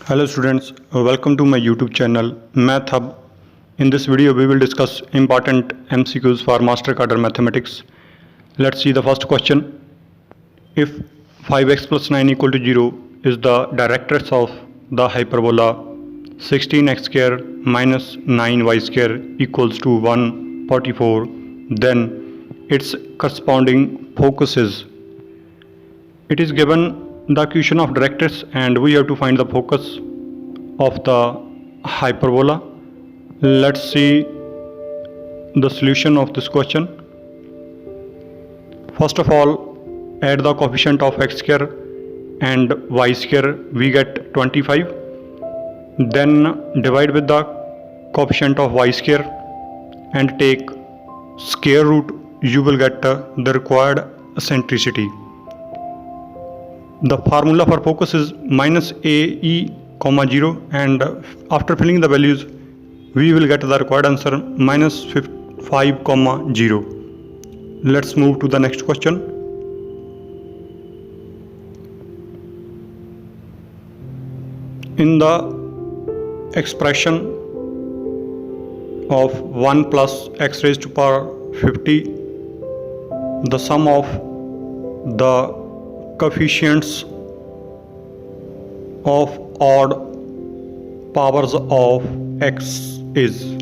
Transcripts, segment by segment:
Hello students, welcome to my YouTube channel Math Hub. In this video we will discuss important MCQs for Master Cadre Mathematics. Let's see the first question. If 5x plus 9 equal to 0 is the directress of the hyperbola 16x square minus 9y square equals to 144, then its corresponding focus is. It is given the equation of directress and we have to find the focus of the hyperbola. Let's see the solution of this question. First of all, add the coefficient of x square and y square, we get 25. Then divide with the coefficient of y square and take square root, you will get the required eccentricity. The formula for focus is minus AE, 0, and after filling the values we will get the required answer minus 5, 0. Let's move to the next question. In the expression of 1 plus x raised to power 50, the sum of the coefficients of odd powers of x is.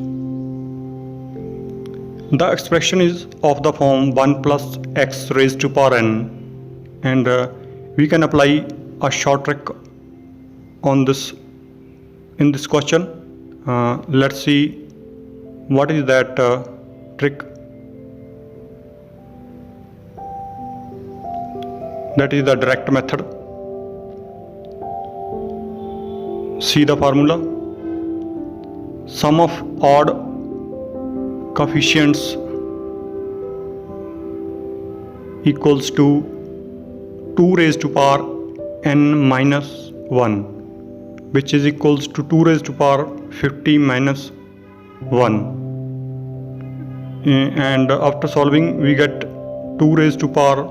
The expression is of the form 1 plus x raised to power n, and we can apply a short trick on this in this question. Let's see what is that trick. That is the direct method. See the formula. Sum of odd coefficients equals to 2 raised to power n minus 1, which is equals to 2 raised to power 50 minus 1. And after solving we get 2 raised to power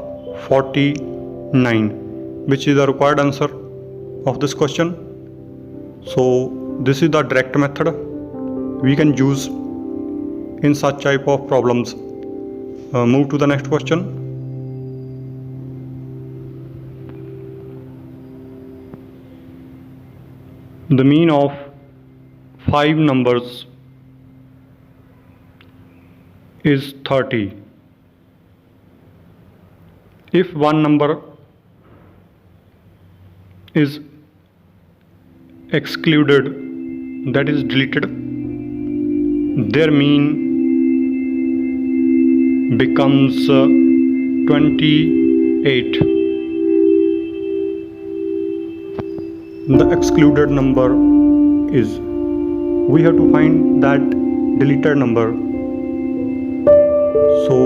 49, which is the required answer of this question. So this is the direct method we can use in such type of problems. Move to the next question. The mean of 5 numbers is 30. If one number is excluded, that is deleted, their mean becomes 28. The excluded number is, we have to find that deleted number. So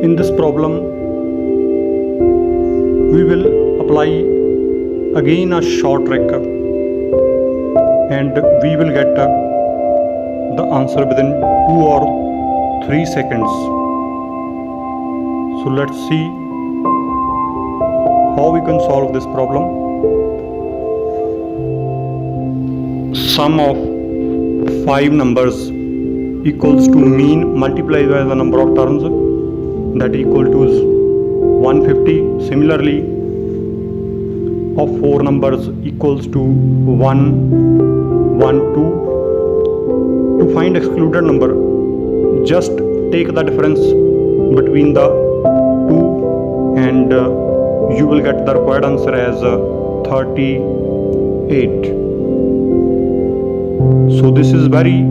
in this problem we will apply again a short trick and we will get the answer within 2 or 3 seconds. So let's see how we can solve this problem. Sum of 5 numbers equals to mean multiplied by the number of terms, that equal to 150. Similarly, of 4 numbers equals to 1, 1, 2. To find excluded number, just take the difference between the 2 and you will get the required answer as 38. So this is very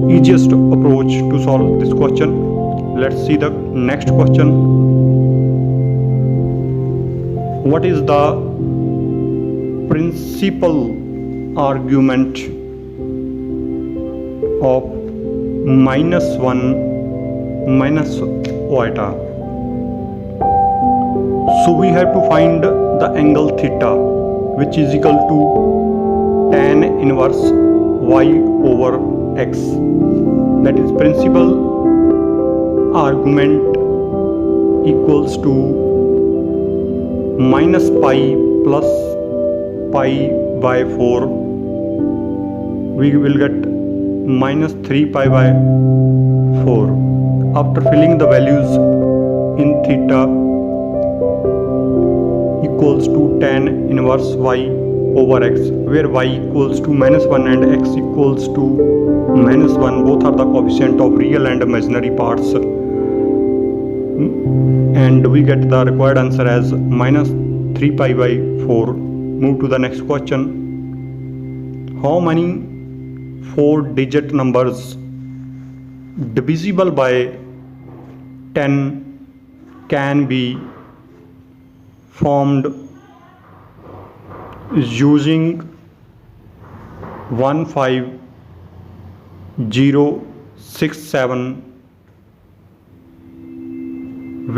easiest approach to solve this question. Let's see the next question. What is the principal argument of minus 1 minus iota? So we have to find the angle theta, which is equal to tan inverse y over x. That is principal argument equals to minus pi plus pi by 4, we will get minus 3 pi by 4. After filling the values in theta equals to tan inverse y over x, where y equals to -1 and x equals to -1, both are the coefficient of real and imaginary parts, and we get the required answer as minus 3 pi by 4. Move to the next question. How many 4-digit numbers divisible by 10 can be formed using 15067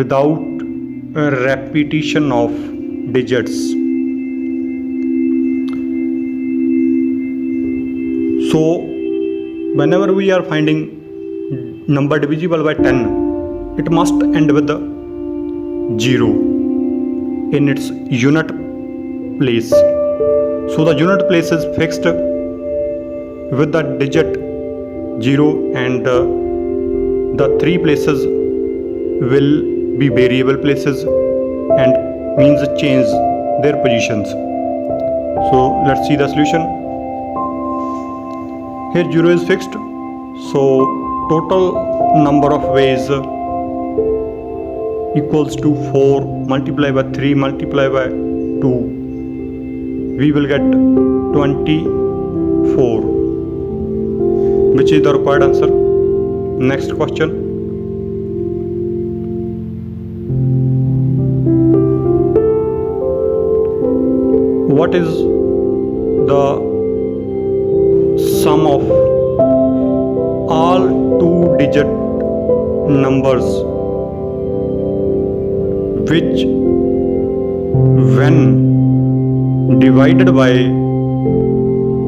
without a repetition of digits? So whenever we are finding number divisible by 10, it must end with the 0 in its unit place. So the unit place is fixed with the digit 0, and the 3 places will be variable places and means change their positions. So let's see the solution. Here 0 is fixed, so total number of ways equals to 4 multiplied by 3 multiplied by 2. We will get 24, which is the required answer. Next question. What is the sum of all 2-digit numbers which, when divided by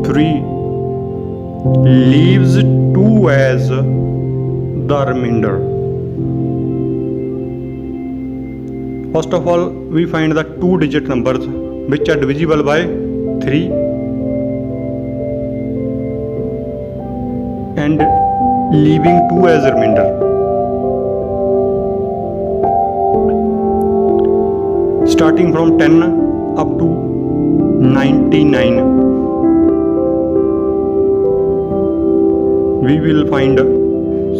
3, leaves 2 as the remainder? First of all, we find the 2-digit numbers which are divisible by 3 and leaving 2 as a remainder. Starting from 10 up to 99, we will find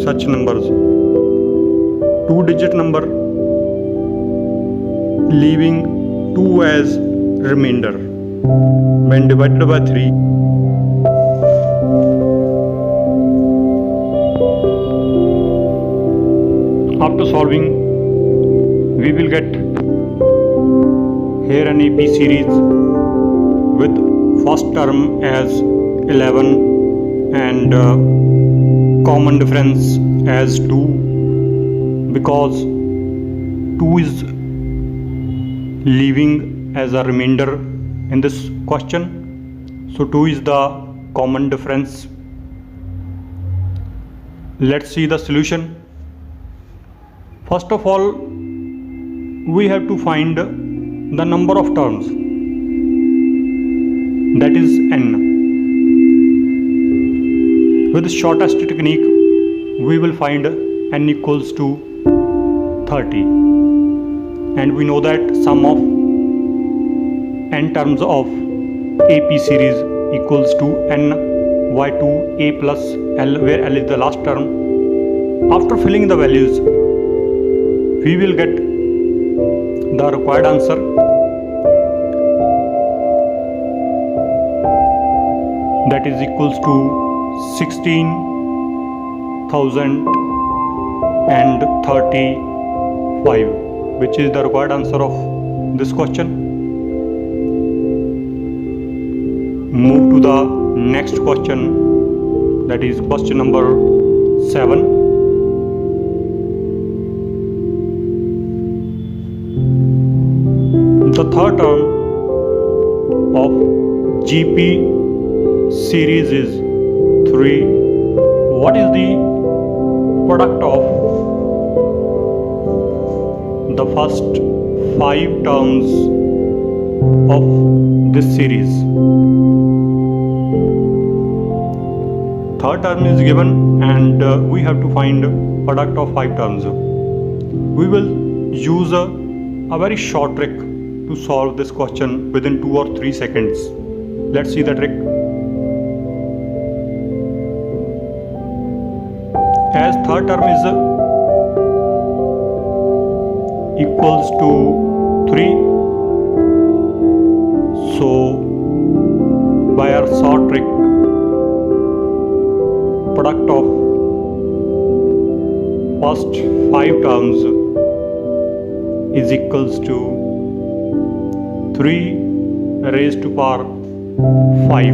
such numbers. 2-digit number leaving 2 as remainder when divided by 3. After solving, we will get here an AP series with first term as 11 and common difference as 2, because 2 is leaving as a remainder in this question, so 2 is the common difference. Let's see the solution. First of all, we have to find the number of terms, that is n. With shortest technique, we will find n equals to 30, and we know that sum of n terms of AP series equals to n y2 a plus l, where l is the last term. After filling the values, we will get the required answer, that is equals to 16,035, which is the required answer of this question. Move to the next question, that is question number 7. The third term of GP series is 3. What is the product of the first 5 terms of this series. Third term is given and we have to find product of 5 terms. We will use a very short trick to solve this question within 2 or 3 seconds. Let's see the trick. As third term is equals to 3, so by our short trick, product of first 5 terms is equals to 3 raised to power 5.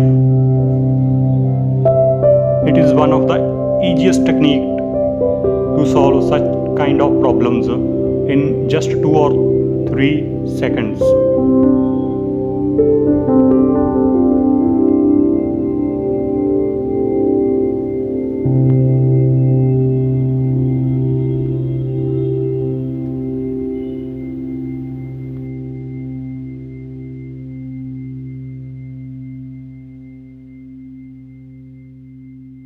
It is one of the easiest technique to solve such kind of problems in just 2 or 3 seconds.